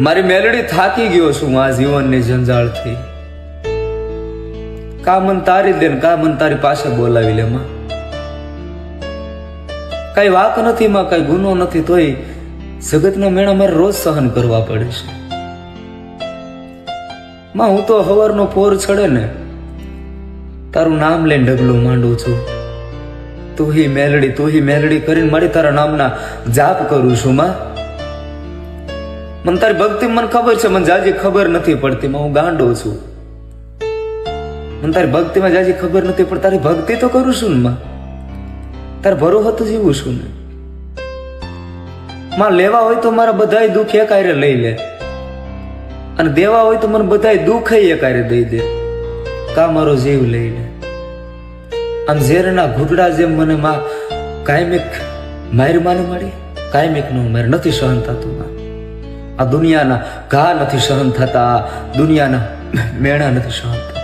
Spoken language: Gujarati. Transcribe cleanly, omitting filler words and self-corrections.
મારી મેલડી થાકી ગયો છું આ જીવનની જંજાળથી. કા મન તારી દે ને કા મન તારી પાસે બોલાવી લે માં. કઈ વાક નથી માં, કઈ ગુનો નથી, તોય જગતના મેળા મારે રોજ સહન કરવા પડે છે માં. હું તો હવારનો પોર ચડે ને તારું નામ લઈને ડગલું માંડું છું. તું હી મેલડી કરીને મારી તારા નામના જાપ કરું છું માં. મને તારી ભક્તિ મને ખબર છે, મને જાજી ખબર નથી પડતી માં. હું ગાંડો છું, મને તારી ભક્તિમાં જાજી ખબર નથી પણ તારી ભક્તિ તો કરું છું ને માં. તારે ભરોસો તો જીવું છું ને માં. લેવા હોય તો મારા બધાય દુઃખ એકાયરે લઈ લે, અને દેવા હોય તો મને બધાય દુઃખ એકાયરે દઈ દે. કા મારો જીવ લઈ લે. આમ ઝેરના ઘૂંટડા જેમ મને માં કાયમિક મારી માને મળી, કાયમિક નો મારે નથી સહન થતું માં. આ દુનિયાના ઘા નથી સહન થતા, દુનિયાના મેણા નથી સહન થતા.